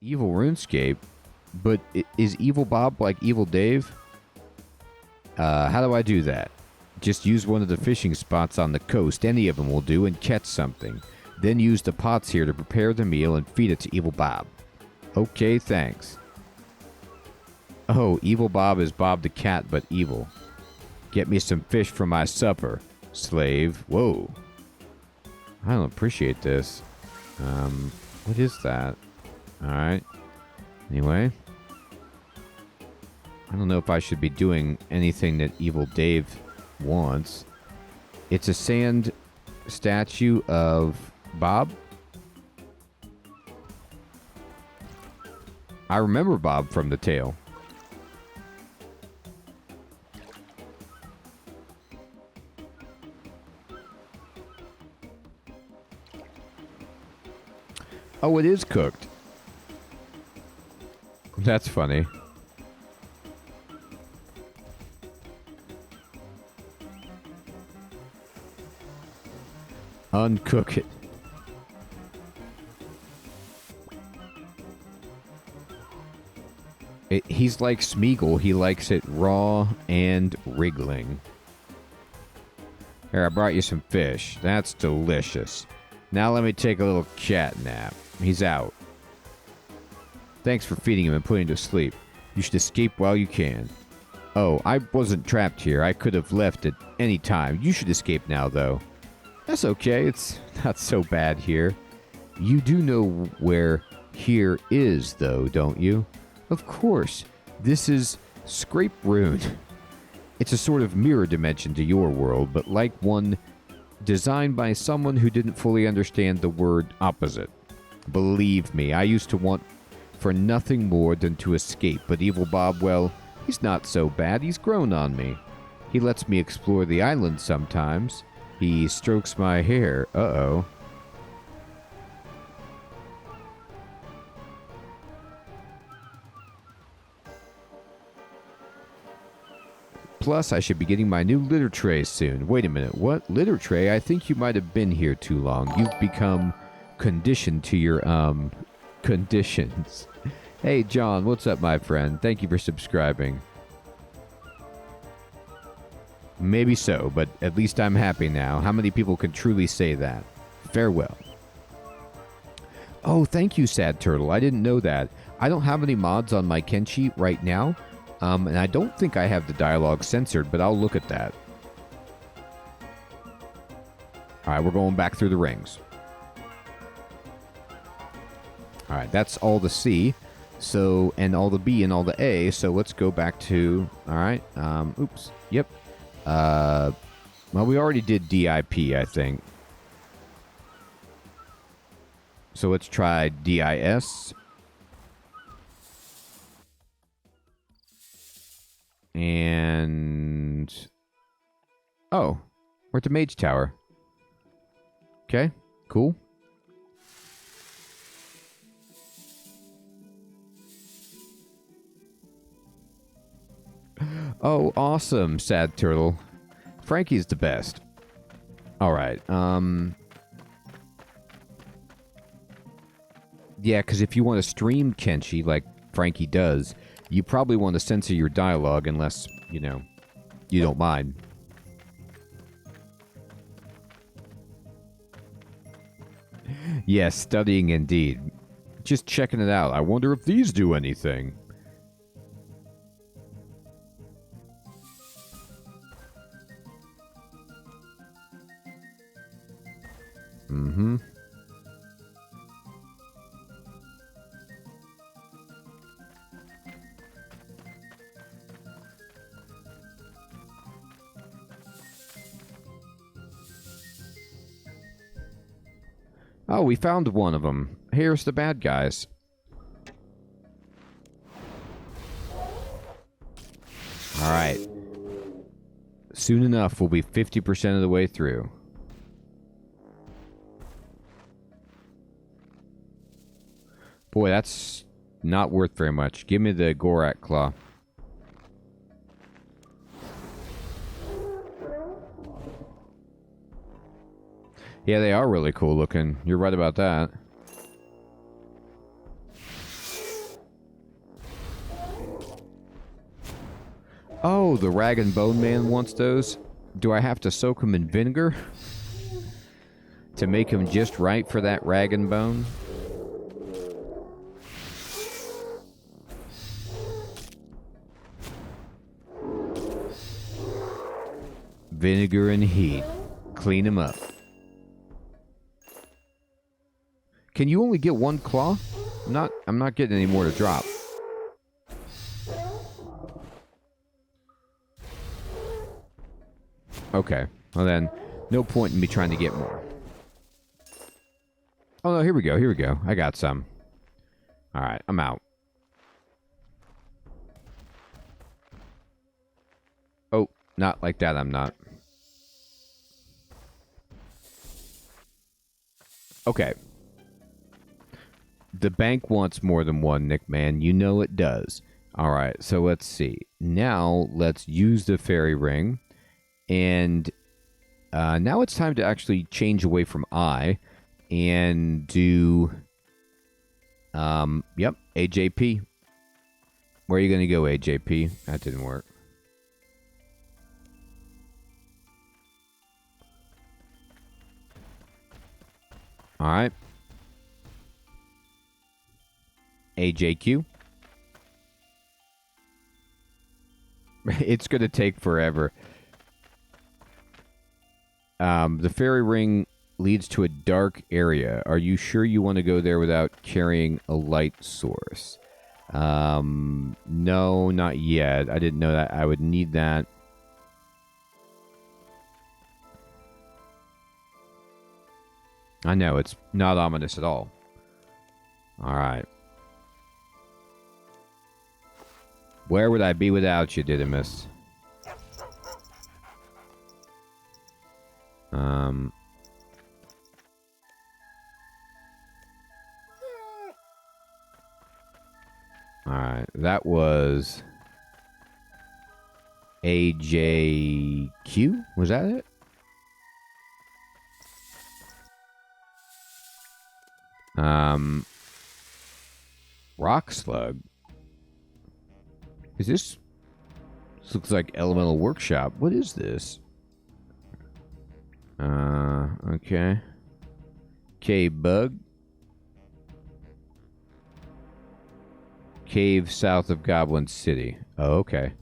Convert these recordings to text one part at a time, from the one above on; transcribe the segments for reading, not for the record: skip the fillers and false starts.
Evil RuneScape, but is Evil Bob like Evil Dave? How do I do that? Just use one of the fishing spots on the coast, any of them will do, and catch something. Then use the pots here to prepare the meal and feed it to Evil Bob. Okay, thanks. Oh, Evil Bob is Bob the cat, but evil. Get me some fish for my supper, slave. Whoa. I don't appreciate this. What is that? Alright. Anyway. I don't know if I should be doing anything that Evil Dave wants. It's a sand statue of Bob. I remember Bob from the tale. Oh, it is cooked. That's funny. Uncook it. He's like Smeagol. He likes it raw and wriggling. Here, I brought you some fish. That's delicious. Now let me take a little cat nap. He's out. Thanks for feeding him and putting him to sleep. You should escape while you can. Oh, I wasn't trapped here. I could have left at any time. You should escape now, though. That's okay. It's not so bad here. You do know where here is, though, don't you? Of course. This is Scrape Rune. It's a sort of mirror dimension to your world, but like one designed by someone who didn't fully understand the word opposite. Believe me, I used to want for nothing more than to escape, but Evil Bob, well, he's not so bad. He's grown on me. He lets me explore the island sometimes. He strokes my hair. Uh-oh. Plus, I should be getting my new litter tray soon. Wait a minute, what? Litter tray? I think you might have been here too long. You've become conditioned to your, conditions. Hey, John, what's up, my friend? Thank you for subscribing. Maybe so, but at least I'm happy now. How many people can truly say that? Farewell. Oh, thank you, Sad Turtle. I didn't know that. I don't have any mods on my Kenshi right now. And I don't think I have the dialogue censored, but I'll look at that. Alright, we're going back through the rings. Alright, that's all the C. So, and all the B and all the A. So let's go back to... Alright, oops. Yep. Well, we already did DIP, I think. So let's try DIS. And... Oh, we're at the Mage Tower. Okay, cool. Oh, awesome, Sad Turtle. Frankie's the best. Alright, yeah, because if you want to stream Kenshi, like Frankie does, you probably want to censor your dialogue unless, you know, you don't mind. Yes, studying indeed. Just checking it out. I wonder if these do anything. Mm-hmm. Oh, we found one of them. Here's the bad guys. Alright. Soon enough, we'll be 50% of the way through. Boy, that's not worth very much. Give me the Gorak Claw. Yeah, they are really cool looking. You're right about that. Oh, the Rag and Bone Man wants those. Do I have to soak him in vinegar to make him just right for that Rag and Bone? Vinegar and heat. Clean him up. Can you only get one claw? I'm not getting any more to drop. Okay. Well then, no point in me trying to get more. Oh no, here we go, here we go. I got some. Alright, I'm out. Oh, not like that, I'm not. Okay. The bank wants more than one, Nick Man. You know it does. Alright, so let's see. Now, let's use the fairy ring. And now it's time to actually change away from I and do, yep, AJP. Where are you going to go, AJP? That didn't work. All right. AJQ. It's going to take forever. The fairy ring leads to a dark area. Are you sure you want to go there without carrying a light source? No, not yet. I didn't know that I would need that. I know, it's not ominous at all. Alright. Where would I be without you, Didymus? Alright, that was AJQ? Was that it? Rock Slug. Is this... This looks like Elemental Workshop. What is this? Okay. Cave Bug. Cave south of Goblin City. Oh, okay.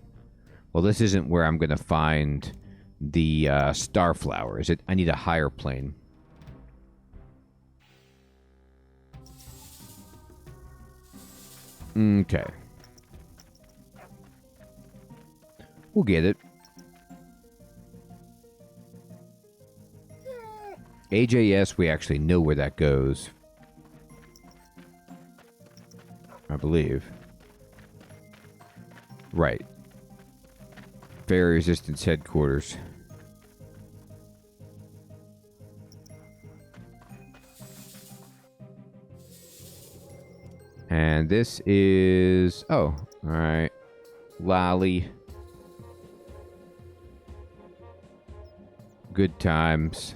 Well, this isn't where I'm going to find the Starflower. Is it? I need a higher plane. Okay. We'll get it. AJS, we actually know where that goes. I believe. Right. Fairy Resistance Headquarters. And this is... Oh, alright. Lolly. Good times.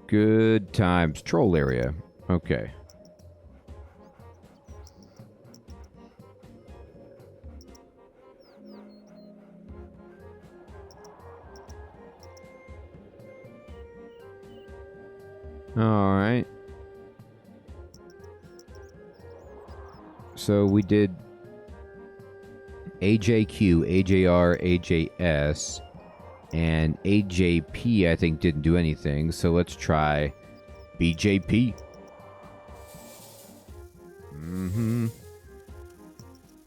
Good times. Troll area. Okay. Alright. So we did AJQ, AJR, AJS, and AJP I think didn't do anything, so let's try BJP.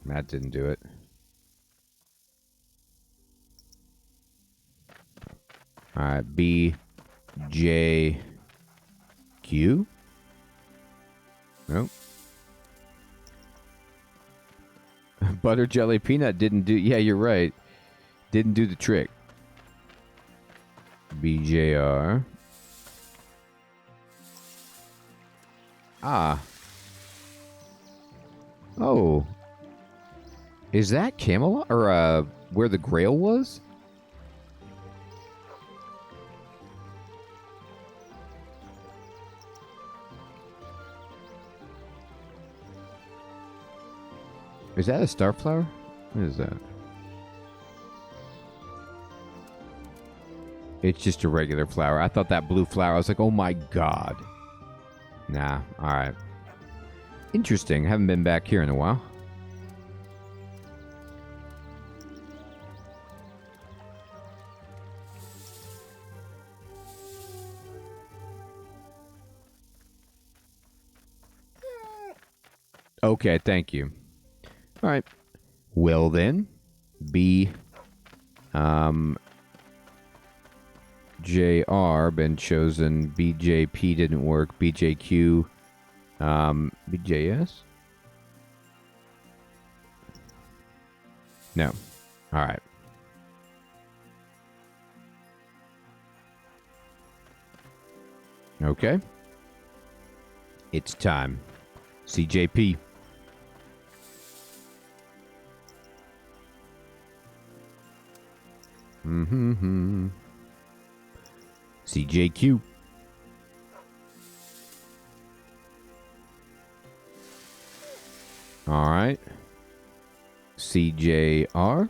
That didn't do it. Alright, BJQ. Nope. Butter Jelly Peanut didn't do... Yeah, you're right. Didn't do the trick. BJR. Ah. Oh. Is that Camelot? Or, where the Grail was? Is that a Starflower? What is that? It's just a regular flower. I thought that blue flower, I was like, oh my god. Nah, alright. Interesting. Haven't been back here in a while. Okay, thank you. Alright. Well then, B... JR been chosen. BJP didn't work. BJQ. BJS? No. Alright. Okay. It's time. CJP. Mm-hmm. CJQ. All right. CJR.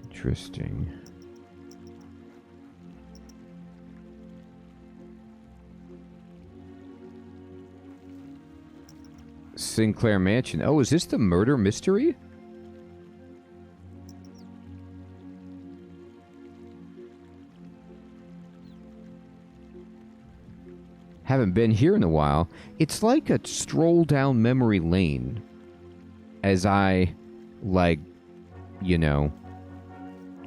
Interesting. Sinclair Mansion. Oh, is this the murder mystery? Haven't been here in a while. It's like a stroll down memory lane as I, like, you know,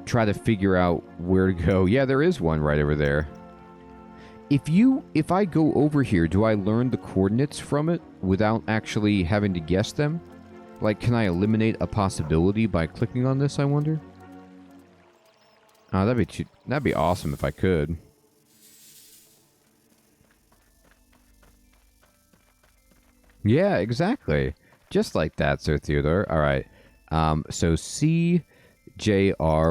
try to figure out where to go. Yeah, there is one right over there. If I go over here, do I learn the coordinates from it without actually having to guess them? Like, can I eliminate a possibility by clicking on this, I wonder? Oh, that'd be awesome if I could. Yeah, exactly. Just like that, Sir Theodore. All right. So CJR,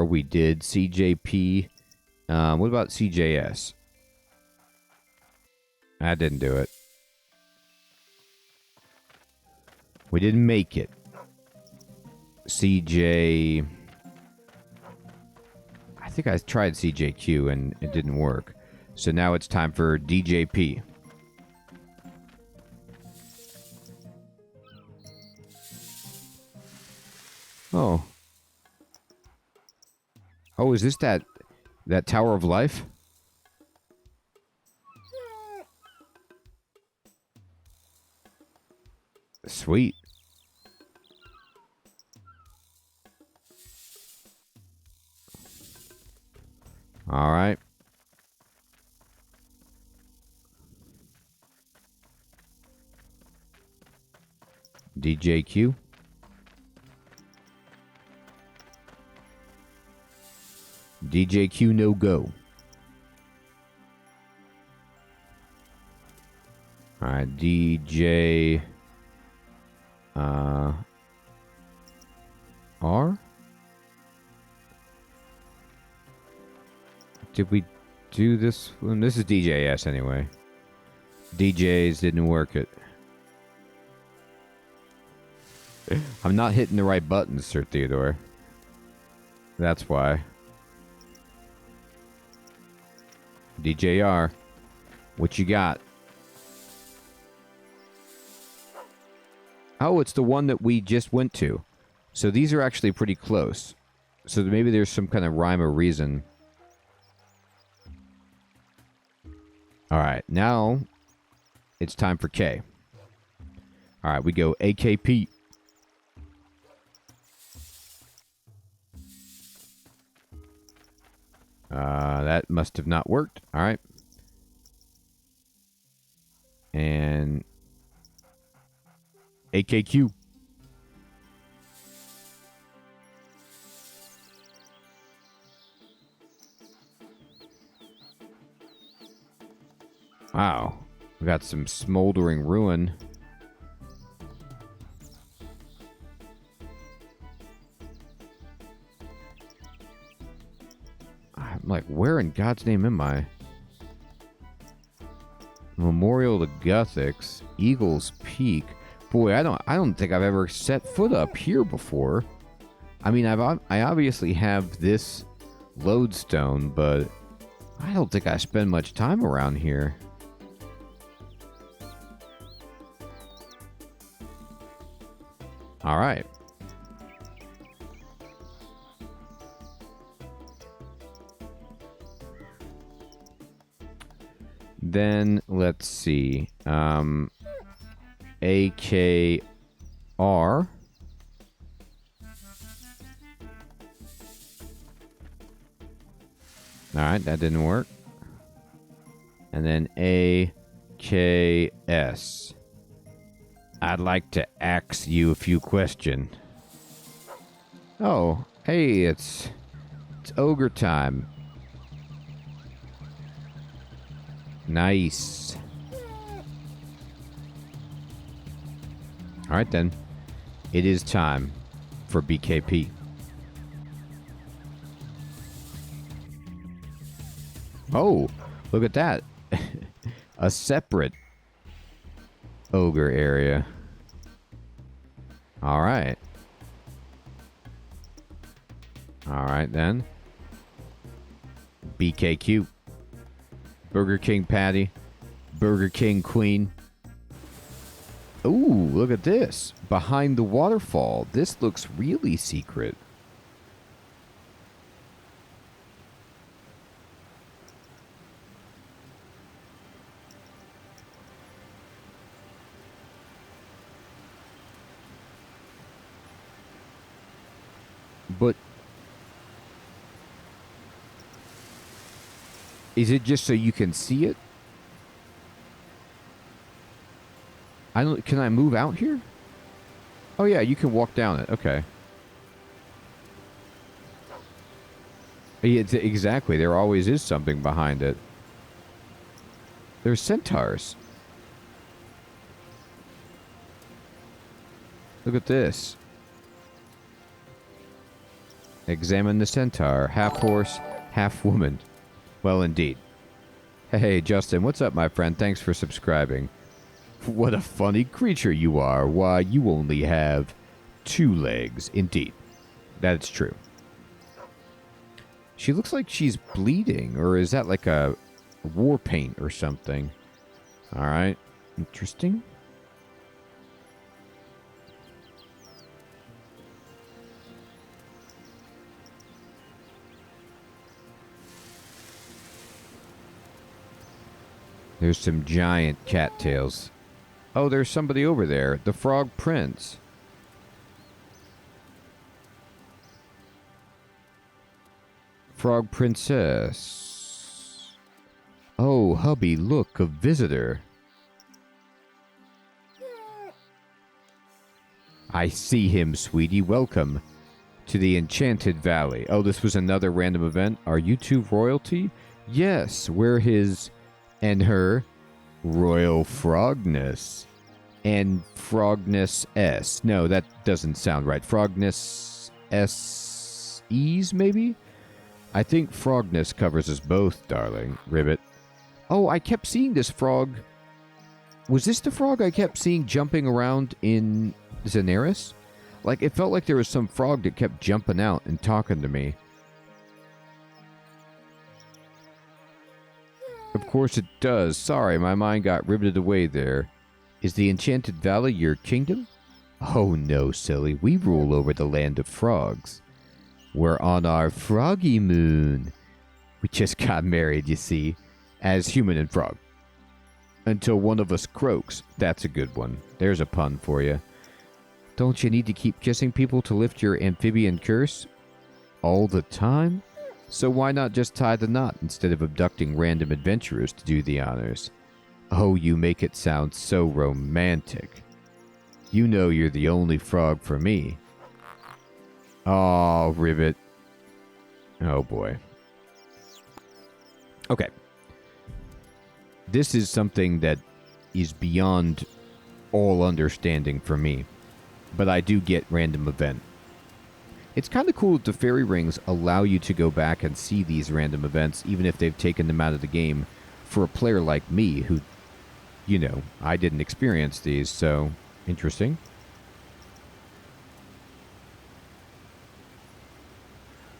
we did. CJP. What about CJS? I didn't do it. We didn't make it. CJ... I think I tried CJQ and it didn't work. So now it's time for DJP. Oh. Oh, is this that Tower of Life? Sweet. All right. DJQ. DJQ no go. All right, DJ R? Did we do this one? This is DJS anyway. DJs didn't work it. I'm not hitting the right buttons, Sir Theodore. That's why. DJR, what you got? Oh, it's the one that we just went to. So these are actually pretty close. So maybe there's some kind of rhyme or reason. Alright, now it's time for K. Alright, we go AKP. That must have not worked. Alright. And AKQ. Wow. We got some Smouldering Ruin. I'm like, where in God's name am I? Memorial to Gothics, Eagle's Peak, Boy, I don't think I've ever set foot up here before. I mean, I obviously have this lodestone, but I don't think I spend much time around here. All right. Then let's see. AKR. All right, that didn't work. And then AKS. I'd like to ask you a few questions. Oh, hey, it's Ogre Time. Nice. All right, then. It is time for BKP. Oh, look at that. A separate ogre area. All right. All right, then. BKQ. Burger King patty. Burger King queen. Ooh, look at this. Behind the waterfall. This looks really secret. But is it just so you can see it? I don't. Can I move out here? Oh yeah, you can walk down it. Okay. Yeah, exactly. There always is something behind it. There's centaurs. Look at this. Examine the centaur. Half horse, half woman. Well, indeed. Hey, Justin, what's up, my friend? Thanks for subscribing. What a funny creature you are. Why, you only have 2 legs. Indeed. That's true. She looks like she's bleeding, or is that like a war paint or something? Alright. Interesting. There's some giant cattails. Oh, there's somebody over there. The Frog Prince. Frog Princess. Oh, hubby, look, a visitor. I see him, sweetie. Welcome to the Enchanted Valley. Oh, this was another random event. Are you two royalty? Yes, we're his and her Royal Frogness. And Frogness S. No, that doesn't sound right. Frogness S-E's, maybe? I think Frogness covers us both, darling. Ribbit. Oh, I kept seeing this frog. Was this the frog I kept seeing jumping around in Zenaris? Like, it felt like there was some frog that kept jumping out and talking to me. Of course it does. Sorry, my mind got riveted away there. Is the Enchanted Valley your kingdom? Oh no, silly. We rule over the land of frogs. We're on our froggy moon. We just got married, you see, as human and frog. Until one of us croaks. That's a good one. There's a pun for you. Don't you need to keep kissing people to lift your amphibian curse? All the time? So why not just tie the knot instead of abducting random adventurers to do the honors? Oh, you make it sound so romantic. You know you're the only frog for me. Oh, Ribbit. Oh, boy. Okay. This is something that is beyond all understanding for me. But I do get random event. It's kind of cool that the fairy rings allow you to go back and see these random events, even if they've taken them out of the game, for a player like me who, you know, I didn't experience these, so Interesting.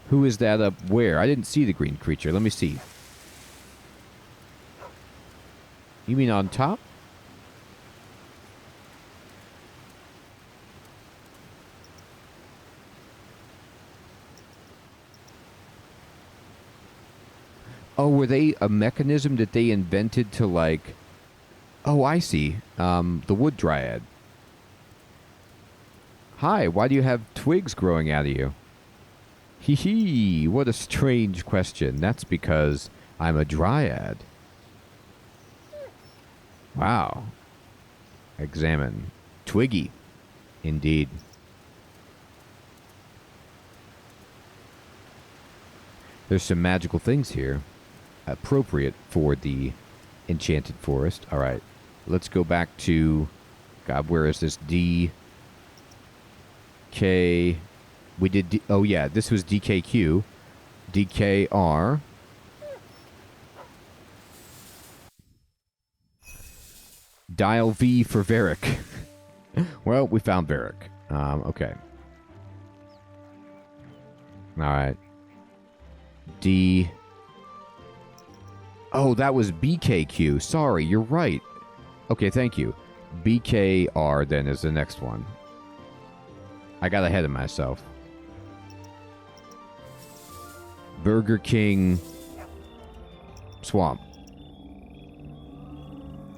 Who is that up where? I didn't see the green creature. Let me see. You mean on top? Oh, were they a mechanism that they invented to, like... Oh, I see. The wood dryad. Hi, why do you have twigs growing out of you? Hee hee, what a strange question. That's because I'm a dryad. Wow. Examine. Twiggy. Indeed. There's some magical things here. Appropriate for the Enchanted Forest. Alright. Let's go back to... God, where is this? DK... We did... oh, yeah. This was DKQ. DKR. Dial V for Barrack. Well, we found Barrack. Okay. Alright. D... Oh, that was BKQ. Sorry, you're right. Okay, thank you. BKR then is the next one. I got ahead of myself. Burger King Swamp.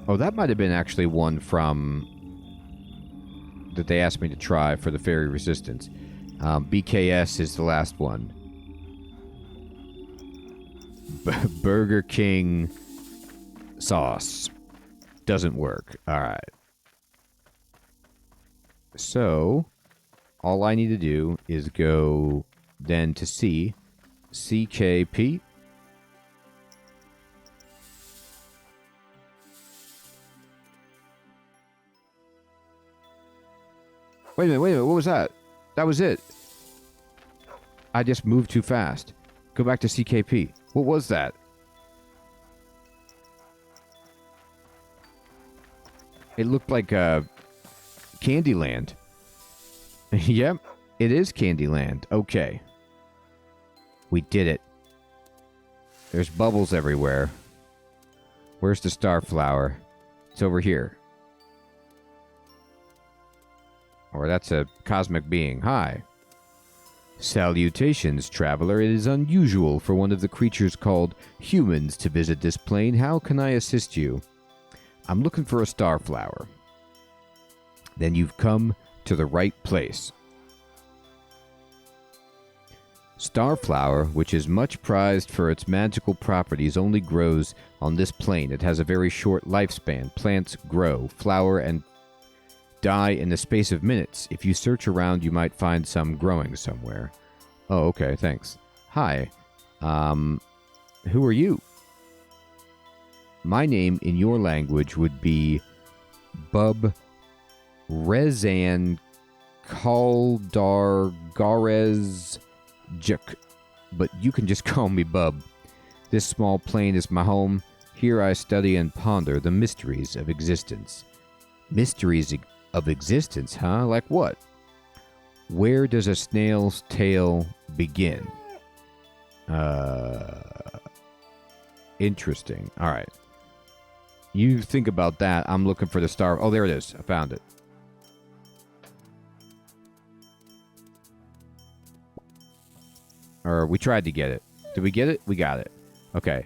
Oh, that might have been actually one from... that they asked me to try for the Fairy Resistance. BKS is the last one. Burger King sauce. Doesn't work. Alright. So, all I need to do is go then to C. CKP. Wait a minute. What was that? That was it. I just moved too fast. Go back to CKP. What was that? It looked like Candyland. Yep, it is Candyland. Okay. We did it. There's bubbles everywhere. Where's the starflower? It's over here. Or that's a cosmic being. Hi. Salutations, traveler. It is unusual for one of the creatures called humans to visit this plane. How can I assist you? I'm looking for a starflower. Then you've come to the right place. Starflower, which is much prized for its magical properties, only grows on this plane. It has a very short lifespan. Plants grow, flower, and die in the space of minutes. If you search around, you might find some growing somewhere. Oh, okay, thanks. Hi. Who are you? My name in your language would be Bub Rezan Kaldar Garez Juk, but you can just call me Bub. This small plane is my home. Here I study and ponder the mysteries of existence. Mysteries of existence, huh? Like what? Where does a snail's tail begin? Interesting. All right. You think about that. I'm looking for the star. Oh, there it is. I found it. Or we tried to get it. Did we get it? We got it. Okay.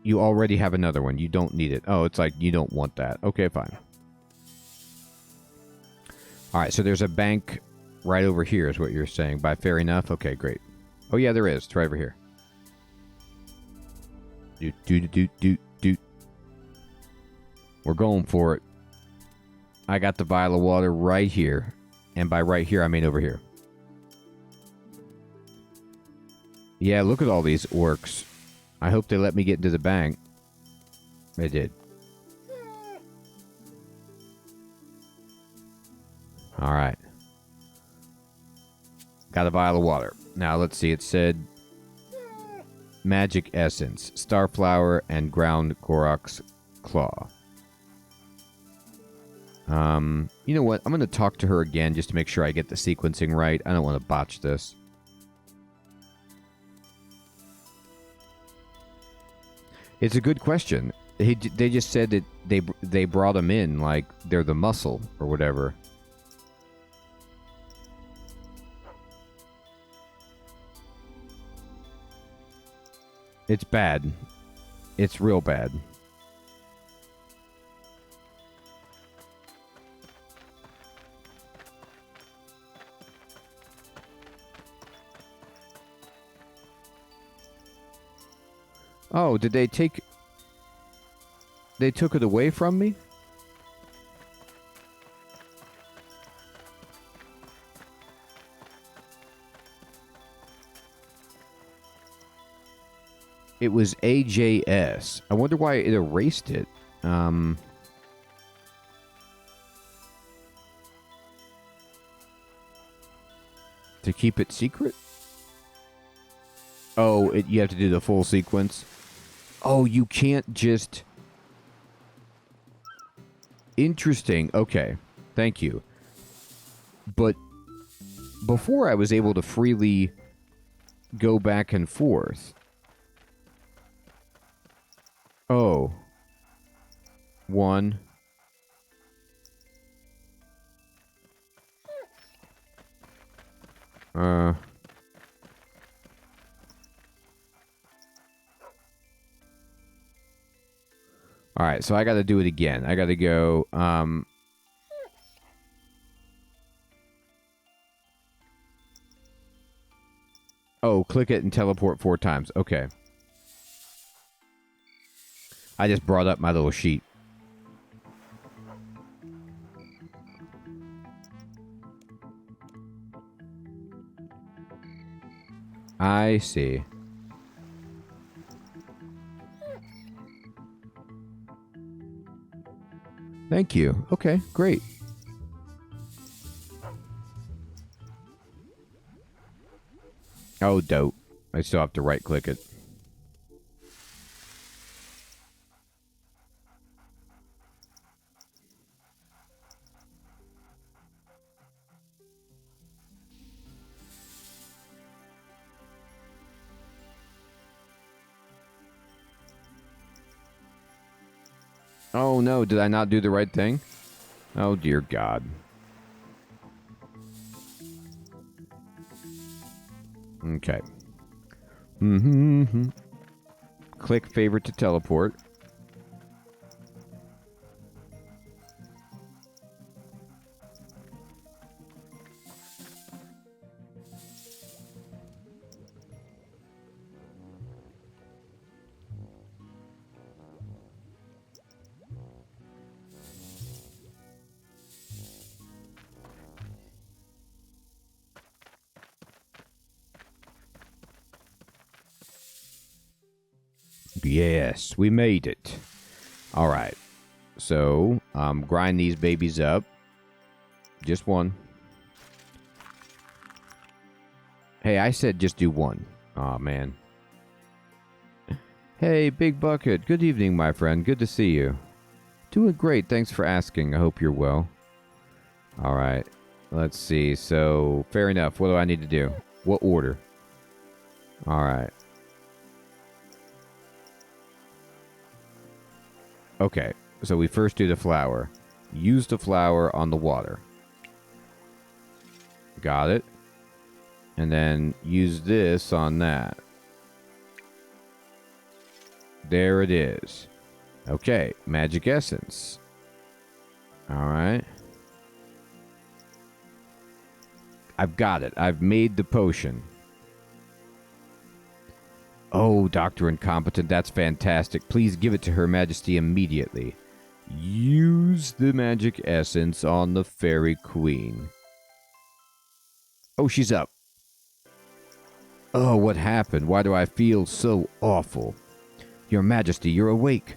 You already have another one. You don't need it. Oh, it's like you don't want that. Okay, fine. All right, so there's a bank right over here is what you're saying. By fair enough? Okay, great. Oh, yeah, there is. It's right over here. Doot. We're going for it. I got the vial of water right here. And by right here, I mean over here. Yeah, look at all these orcs. I hope they let me get into the bank. They did. Alright. Got a vial of water. Now, let's see. It said... Magic Essence. Starflower and Ground Gorok's Claw. You know what? I'm going to talk to her again just to make sure I get the sequencing right. I don't want to botch this. It's a good question. They just said that they brought them in like they're the muscle or whatever. It's bad. It's real bad. Oh, did they take... They took it away from me? It was AJS. I wonder why it erased it. To keep it secret? Oh, you have to do the full sequence? Oh, you can't just... Interesting. Okay. Thank you. But before I was able to freely go back and forth. Oh. 1. Alright, so I gotta do it again. I gotta go, Oh, click it and teleport 4 times. Okay. I just brought up my little sheet. I see. Thank you. Okay, great. Oh, dope. I still have to right-click it. Oh no, did I not do the right thing? Oh dear God. Okay. Click favorite to teleport. Yes, we made it. All right. So, grind these babies up. Just one. Hey, I said just do one. Aw, man. Hey, Big Bucket. Good evening, my friend. Good to see you. Doing great. Thanks for asking. I hope you're well. All right. Let's see. So, fair enough. What do I need to do? What order? All right. Okay, so we first do the flower. Use the flower on the water. Got it. And then use this on that. There it is. Okay, magic essence. Alright. I've got it. I've made the potion. Oh, Dr. Incompetent, that's fantastic. Please give it to Her Majesty immediately. Use the magic essence on the Fairy Queen. Oh, she's up. Oh, what happened? Why do I feel so awful? Your Majesty, you're awake.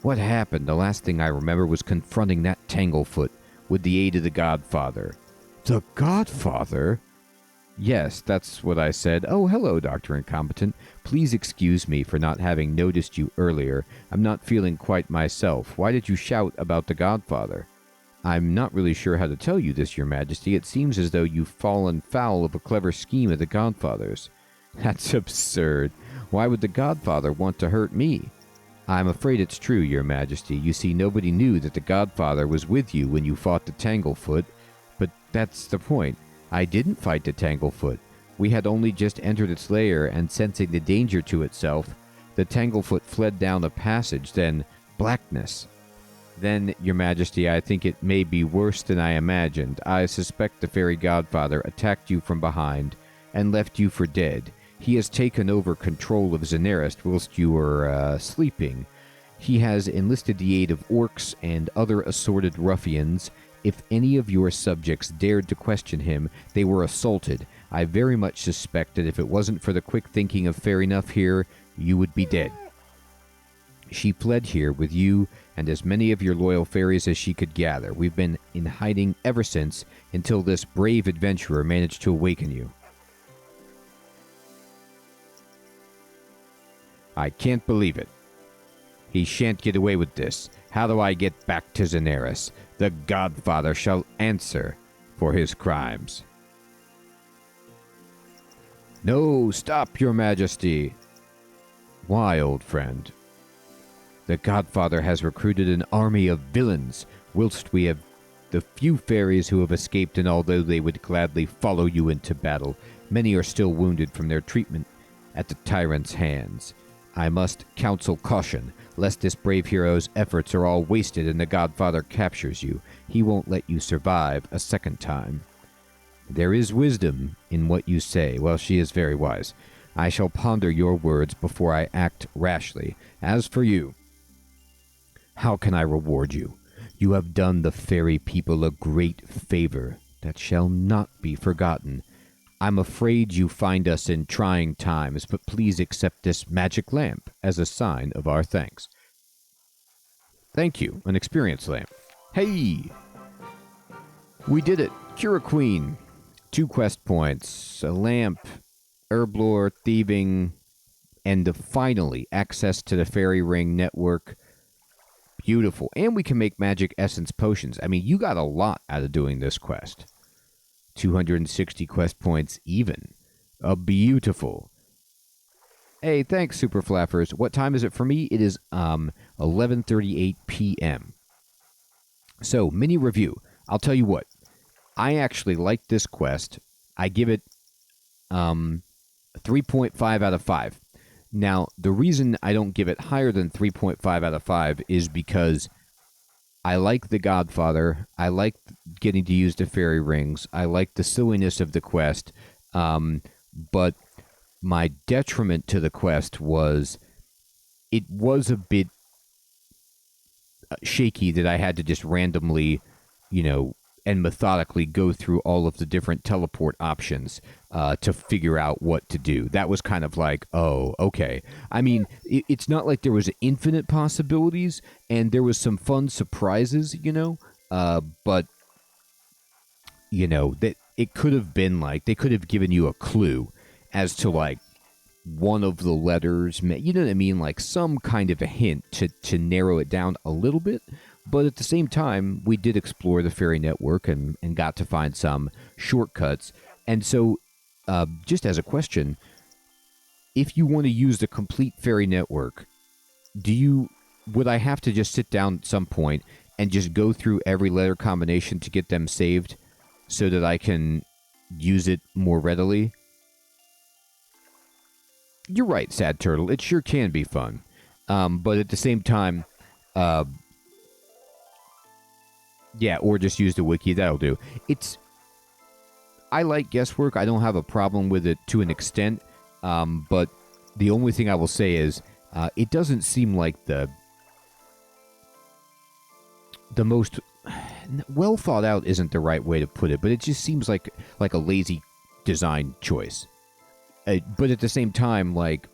What happened? The last thing I remember was confronting that Tanglefoot with the aid of the Godfather. The Godfather? Yes, that's what I said. Oh, hello, Dr. Incompetent. Please excuse me for not having noticed you earlier. I'm not feeling quite myself. Why did you shout about the Godfather? I'm not really sure how to tell you this, Your Majesty. It seems as though you've fallen foul of a clever scheme of the Godfather's. That's absurd. Why would the Godfather want to hurt me? I'm afraid it's true, Your Majesty. You see, nobody knew that the Godfather was with you when you fought the Tanglefoot. But that's the point. I didn't fight the Tanglefoot. We had only just entered its lair, and sensing the danger to itself, the Tanglefoot fled down a passage, then blackness. Then, Your Majesty, I think it may be worse than I imagined. I suspect the fairy godfather attacked you from behind and left you for dead. He has taken over control of Xenerist whilst you were sleeping. He has enlisted the aid of orcs and other assorted ruffians. If any of your subjects dared to question him, they were assaulted. I very much suspect that if it wasn't for the quick thinking of Fairy Nuff here, you would be dead. She fled here with you and as many of your loyal fairies as she could gather. We've been in hiding ever since, until this brave adventurer managed to awaken you. I can't believe it. He shan't get away with this. How do I get back to Xenerist? The Godfather shall answer for his crimes. No, stop, Your Majesty. Why, old friend? The Godfather has recruited an army of villains, whilst we have the few fairies who have escaped, and although they would gladly follow you into battle, many are still wounded from their treatment at the tyrant's hands. I must counsel caution, lest this brave hero's efforts are all wasted and the Godfather captures you. He won't let you survive a second time. There is wisdom in what you say. Well, she is very wise. I shall ponder your words before I act rashly. As for you, how can I reward you? You have done the fairy people a great favor that shall not be forgotten. I'm afraid you find us in trying times, but please accept this magic lamp as a sign of our thanks. Thank you, an experience lamp. Hey! We did it! Cure a Queen. 2 quest points, a lamp, herblore, thieving, and finally access to the fairy ring network. Beautiful. And we can make magic essence potions. I mean, you got a lot out of doing this quest. 260 quest points even. Beautiful. Hey, thanks, Super Flappers. What time is it for me? It is 11:38 p.m. So, mini review. I'll tell you what. I actually like this quest. I give it 3.5 out of 5. Now, the reason I don't give it higher than 3.5 out of 5 is because I like the Godfather. I like getting to use the fairy rings. I like the silliness of the quest. But my detriment to the quest was it was a bit shaky that I had to just randomly, and methodically go through all of the different teleport options to figure out what to do. That was kind of like, oh, okay. I mean, it's not like there was infinite possibilities, and there was some fun surprises, but, that it could have been like, they could have given you a clue as to, like, one of the letters, you know what I mean? Like, some kind of a hint to narrow it down a little bit. But at the same time, we did explore the fairy network and got to find some shortcuts. And so, just as a question, if you want to use the complete fairy network, would I have to just sit down at some point and just go through every letter combination to get them saved so that I can use it more readily? You're right, Sad Turtle. It sure can be fun. But at the same time, yeah, or just use the wiki. That'll do. I like guesswork. I don't have a problem with it to an extent. But the only thing I will say is it doesn't seem like the most well thought out isn't the right way to put it, but it just seems like a lazy design choice. But at the same time, like,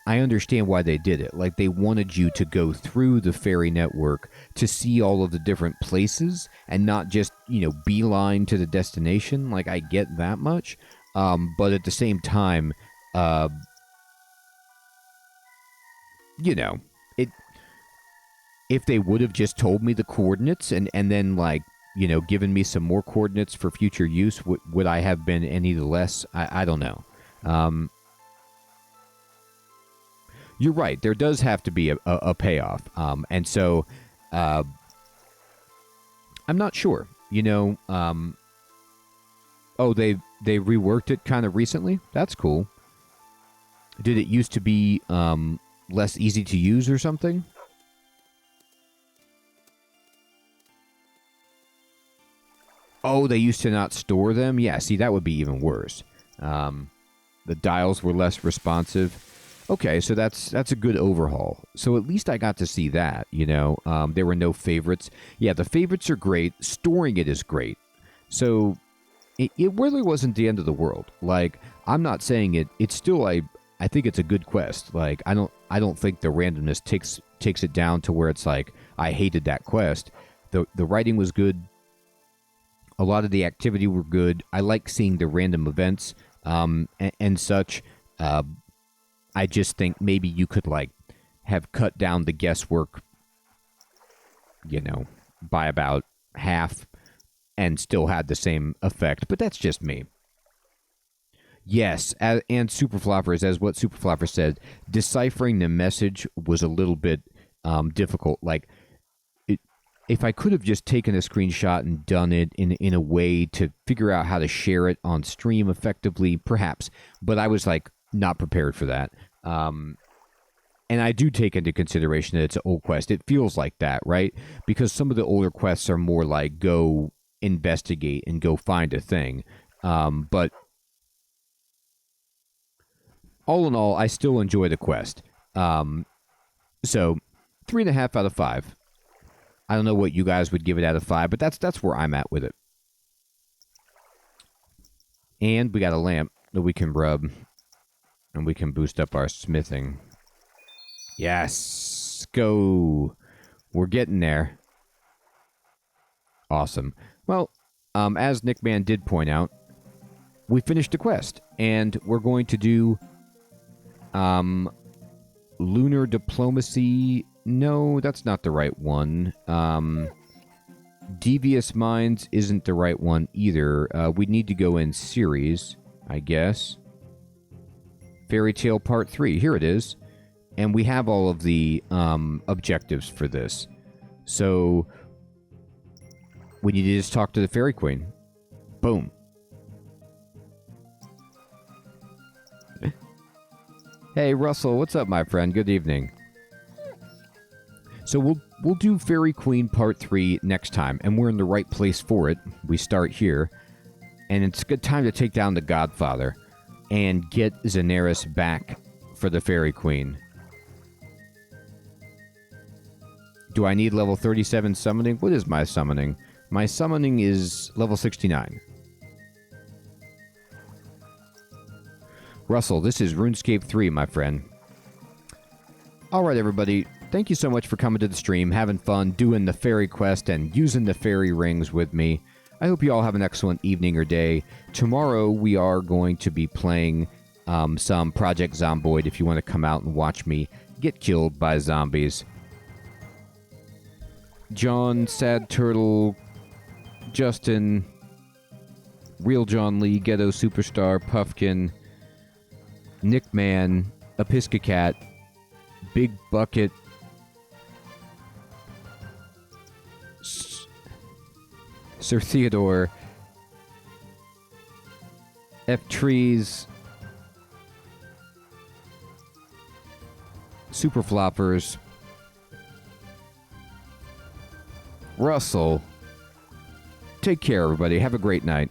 I understand why they did it. Like, they wanted you to go through the fairy network to see all of the different places and not just, beeline to the destination. Like, I get that much. But at the same time, if they would have just told me the coordinates and then, like, you know, given me some more coordinates for future use, would I have been any the less? I don't know. You're right. There does have to be a payoff. And so I'm not sure. You know, oh, they reworked it kind of recently? That's cool. Did it used to be less easy to use or something? Oh, they used to not store them? Yeah, see, that would be even worse. The dials were less responsive. Okay, so that's a good overhaul. So at least I got to see that, you know. There were no favorites. Yeah, the favorites are great. Storing it is great. So it really wasn't the end of the world. Like, I'm not saying it's still I think it's a good quest. Like, I don't think the randomness takes it down to where it's like I hated that quest. The writing was good. A lot of the activity were good. I like seeing the random events and such. I just think maybe you could, like, have cut down the guesswork, you know, by about half and still had the same effect. But that's just me. Yes, and Superfloppers, as what Superflopper said, deciphering the message was a little bit difficult. Like, if I could have just taken a screenshot and done it in a way to figure out how to share it on stream effectively, perhaps. But I was, like, not prepared for that. And I do take into consideration that it's an old quest. It feels like that, right? Because some of the older quests are more like go investigate and go find a thing. But all in all, I still enjoy the quest. So 3.5 out of 5. I don't know what you guys would give it out of 5, but that's where I'm at with it. And we got a lamp that we can rub. And we can boost up our smithing. Yes! Go! We're getting there. Awesome. Well, as Nickman did point out, we finished the quest. And we're going to do Lunar Diplomacy. No, that's not the right one. Devious Minds isn't the right one either. We need to go in series, I guess. Fairy Tale Part 3. Here it is. And we have all of the objectives for this. So we need to just talk to the Fairy Queen. Boom. Hey, Russell. What's up, my friend? Good evening. So we'll do Fairy Queen Part 3 next time. And we're in the right place for it. We start here. And it's a good time to take down the Godfather. And get Xanaris back for the Fairy Queen. Do I need level 37 summoning? What is my summoning? My summoning is level 69. Russell, this is RuneScape 3, my friend. Alright, everybody. Thank you so much for coming to the stream, having fun, doing the fairy quest, and using the fairy rings with me. I hope you all have an excellent evening or day. Tomorrow we are going to be playing some Project Zomboid if you want to come out and watch me get killed by zombies. John, Sad Turtle, Justin, Real John Lee, Ghetto Superstar, Puffkin, Nickman, Episcocat, Big Bucket, Sir Theodore, F. Trees, Superfloppers, Russell. Take care, everybody. Have a great night.